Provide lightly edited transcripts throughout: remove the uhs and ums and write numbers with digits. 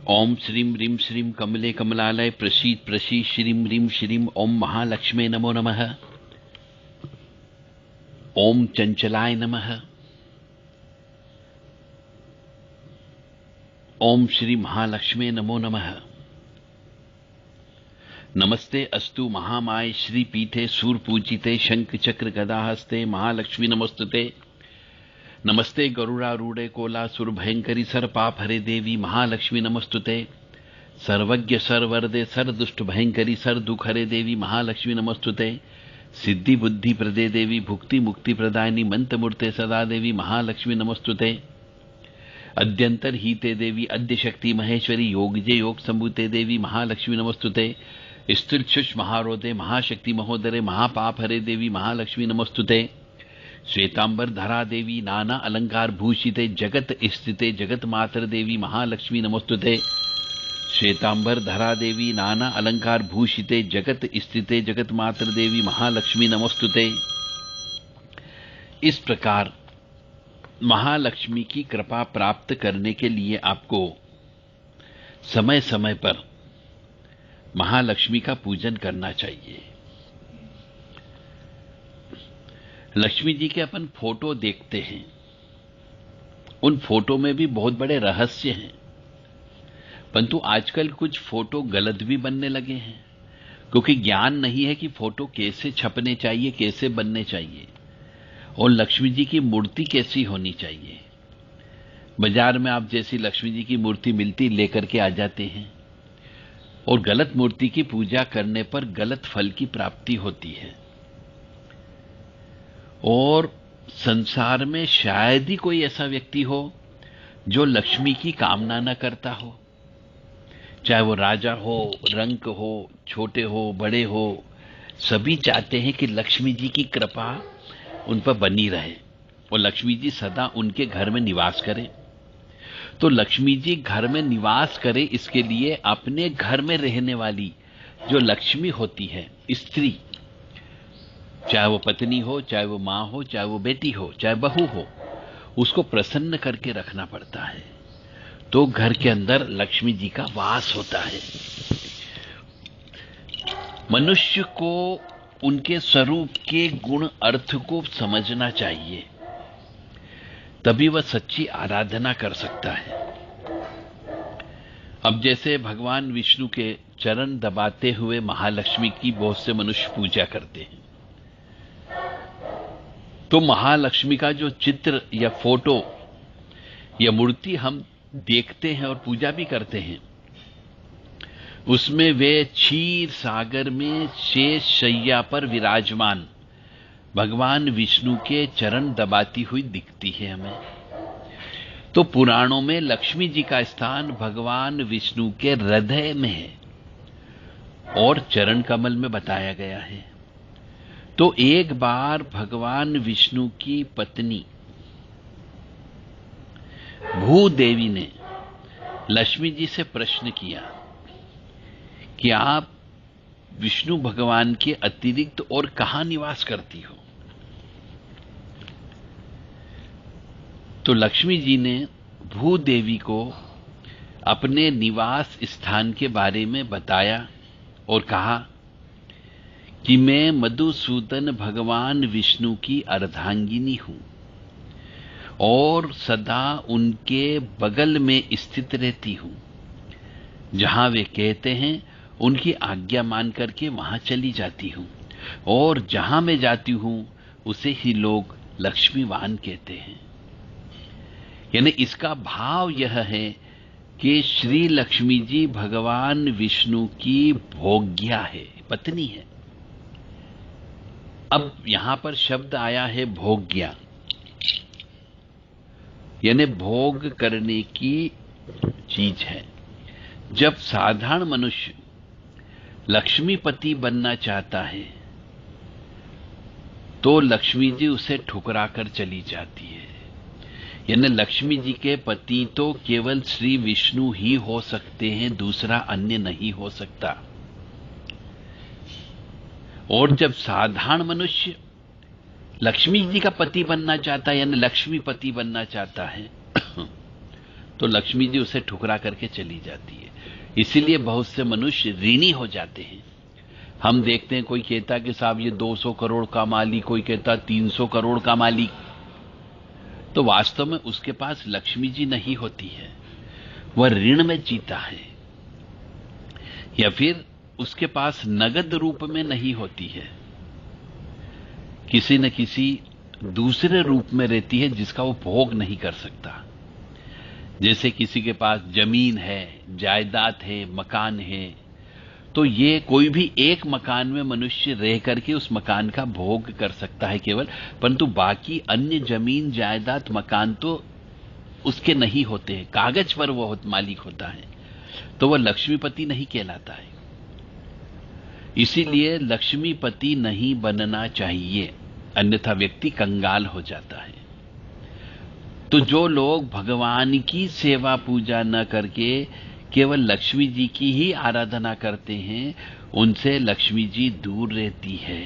ओम श्रीं ह्रीं श्रीं कमले कमलालय प्रसीद प्रसीद श्रीं ह्रीं श्रीं ओम महालक्ष्मे नमो नमः। ओम चंचलाय नमः। ओम श्री महालक्ष्मे नमो नमः। नमस्ते अस्तु महामाय श्री पीठे सूरपूजिते शंख चक्र गदाहस्ते महालक्ष्मी नमोस्तुते। नमस्ते गरुड़ारूढ़े कोलासुर भयंकरी सर्पाप हरे देवी महालक्ष्मी नमोस्तुते। सर्वज्ञ सर्वरदे सर्वदुष्ट भयंकरी सर्वदुख हरे देवी महालक्ष्मी नमोस्तुते। सिद्धि बुद्धि प्रदे देवी भुक्ति मुक्ति प्रदायिनी मंत्र मूर्ते सदा देवी महालक्ष्मी नमोस्तुते। अद्यंतर हीते देवी अद्य शक्ति महेश्वरी योगजे योग संभूते देवी महालक्ष्मी नमोस्तुते। स्त्रीक्षुष महारोदे महाशक्ति महोदरे महापाप हरे देवी महालक्ष्मी नमोस्तुते। श्वेतांबर धरा देवी नाना अलंकार भूषिते जगत स्थिते जगत मातर देवी महालक्ष्मी नमोस्तुते। श्वेतांबर धरा देवी नाना अलंकार भूषिते जगत स्थिते जगत मातर देवी महालक्ष्मी नमोस्तुते। इस प्रकार महालक्ष्मी की कृपा प्राप्त करने के लिए आपको समय समय पर महालक्ष्मी का पूजन करना चाहिए। लक्ष्मी जी के अपन फोटो देखते हैं, उन फोटो में भी बहुत बड़े रहस्य हैं, परंतु आजकल कुछ फोटो गलत भी बनने लगे हैं, क्योंकि ज्ञान नहीं है कि फोटो कैसे छपने चाहिए, कैसे बनने चाहिए, और लक्ष्मी जी की मूर्ति कैसी होनी चाहिए। बाजार में आप जैसी लक्ष्मी जी की मूर्ति मिलती लेकर के आ जाते हैं, और गलत मूर्ति की पूजा करने पर गलत फल की प्राप्ति होती है। और संसार में शायद ही कोई ऐसा व्यक्ति हो जो लक्ष्मी की कामना न करता हो, चाहे वो राजा हो, रंक हो, छोटे हो, बड़े हो, सभी चाहते हैं कि लक्ष्मी जी की कृपा उन पर बनी रहे और लक्ष्मी जी सदा उनके घर में निवास करें। तो लक्ष्मी जी घर में निवास करे, इसके लिए अपने घर में रहने वाली जो लक्ष्मी होती है, स्त्री, चाहे वो पत्नी हो, चाहे वो मां हो, चाहे वो बेटी हो, चाहे बहू हो, उसको प्रसन्न करके रखना पड़ता है। तो घर के अंदर लक्ष्मी जी का वास होता है। मनुष्य को उनके स्वरूप के गुण अर्थ को समझना चाहिए, तभी वह सच्ची आराधना कर सकता है। अब जैसे भगवान विष्णु के चरण दबाते हुए महालक्ष्मी की बहुत से मनुष्य पूजा करते हैं, तो महालक्ष्मी का जो चित्र या फोटो या मूर्ति हम देखते हैं और पूजा भी करते हैं, उसमें वे क्षीर सागर में शेष शैया पर विराजमान भगवान विष्णु के चरण दबाती हुई दिखती है हमें। तो पुराणों में लक्ष्मी जी का स्थान भगवान विष्णु के हृदय में है और चरण कमल में बताया गया है। तो एक बार भगवान विष्णु की पत्नी भूदेवी ने लक्ष्मी जी से प्रश्न किया कि आप विष्णु भगवान के अतिरिक्त और कहां निवास करती हो। तो लक्ष्मी जी ने भूदेवी को अपने निवास स्थान के बारे में बताया और कहा कि मैं मधुसूदन भगवान विष्णु की अर्धांगिनी हूं और सदा उनके बगल में स्थित रहती हूं। जहां वे कहते हैं उनकी आज्ञा मान करके वहां चली जाती हूं, और जहां मैं जाती हूं उसे ही लोग लक्ष्मीवान कहते हैं। यानी इसका भाव यह है कि श्री लक्ष्मी जी भगवान विष्णु की भोग्या है, पत्नी है। अब यहां पर शब्द आया है भोग्या, यानी भोग करने की चीज है। जब साधारण मनुष्य लक्ष्मीपति बनना चाहता है तो लक्ष्मी जी उसे ठुकरा कर चली जाती है। यानी लक्ष्मी जी के पति तो केवल श्री विष्णु ही हो सकते हैं, दूसरा अन्य नहीं हो सकता। और जब साधारण मनुष्य लक्ष्मी जी का पति बनना चाहता है, यानी लक्ष्मीपति बनना चाहता है, तो लक्ष्मी जी उसे ठुकरा करके चली जाती है। इसीलिए बहुत से मनुष्य ऋणी हो जाते हैं। हम देखते हैं कोई कहता कि साहब ये 200 करोड़ का मालिक, कोई कहता 300 करोड़ का मालिक, तो वास्तव में उसके पास लक्ष्मी जी नहीं होती है, वह ऋण में जीता है, या फिर उसके पास नगद रूप में नहीं होती है, किसी न किसी दूसरे रूप में रहती है जिसका वो भोग नहीं कर सकता। जैसे किसी के पास जमीन है, जायदाद है, मकान है, तो ये कोई भी एक मकान में मनुष्य रह करके उस मकान का भोग कर सकता है केवल, परंतु बाकी अन्य जमीन, जायदाद, मकान तो उसके नहीं होते हैं, कागज पर वो मालिक होता है, तो वह लक्ष्मीपति नहीं कहलाता है। इसीलिए लक्ष्मीपति नहीं बनना चाहिए, अन्यथा व्यक्ति कंगाल हो जाता है। तो जो लोग भगवान की सेवा पूजा न करके केवल लक्ष्मी जी की ही आराधना करते हैं, उनसे लक्ष्मी जी दूर रहती है।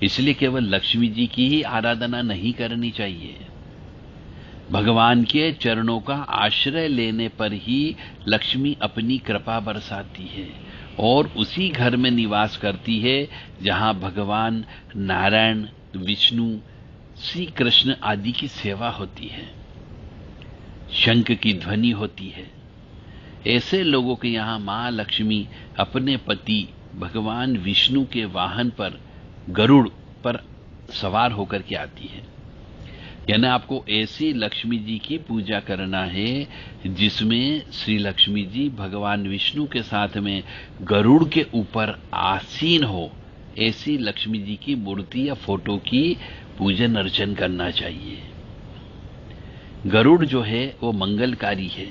इसलिए केवल लक्ष्मी जी की ही आराधना नहीं करनी चाहिए। भगवान के चरणों का आश्रय लेने पर ही लक्ष्मी अपनी कृपा बरसाती है और उसी घर में निवास करती है जहां भगवान नारायण, विष्णु, श्री कृष्ण आदि की सेवा होती है, शंख की ध्वनि होती है। ऐसे लोगों के यहां मां लक्ष्मी अपने पति भगवान विष्णु के वाहन पर, गरुड़ पर सवार होकर के आती है। यानी आपको ऐसी लक्ष्मी जी की पूजा करना है जिसमें श्री लक्ष्मी जी भगवान विष्णु के साथ में गरुड़ के ऊपर आसीन हो, ऐसी लक्ष्मी जी की मूर्ति या फोटो की पूजन अर्चन करना चाहिए। गरुड़ जो है वो मंगलकारी है,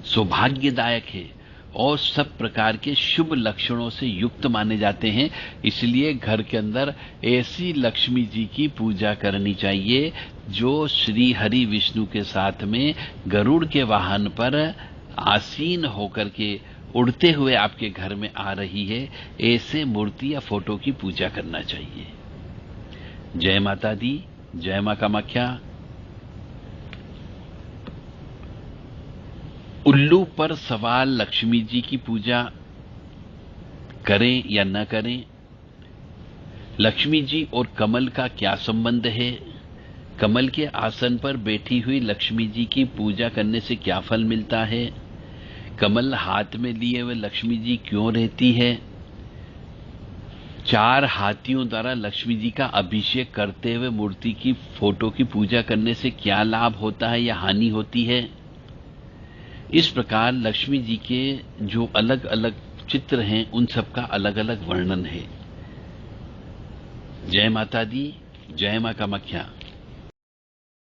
सौभाग्यदायक है और सब प्रकार के शुभ लक्षणों से युक्त माने जाते हैं। इसलिए घर के अंदर ऐसी लक्ष्मी जी की पूजा करनी चाहिए जो श्री हरि विष्णु के साथ में गरुड़ के वाहन पर आसीन होकर के उड़ते हुए आपके घर में आ रही है। ऐसे मूर्ति या फोटो की पूजा करना चाहिए। जय माता दी, जय मां कामाख्या। उल्लू पर सवार लक्ष्मी जी की पूजा करें या न करें, लक्ष्मी जी और कमल का क्या संबंध है, कमल के आसन पर बैठी हुई लक्ष्मी जी की पूजा करने से क्या फल मिलता है, कमल हाथ में लिए हुए लक्ष्मी जी क्यों रहती है, 4 हाथियों द्वारा लक्ष्मी जी का अभिषेक करते हुए मूर्ति की फोटो की पूजा करने से क्या लाभ होता है या हानि होती है। इस प्रकार लक्ष्मी जी के जो अलग अलग चित्र हैं उन सब का अलग अलग वर्णन है। जय माता दी, जय मां कामाख्या।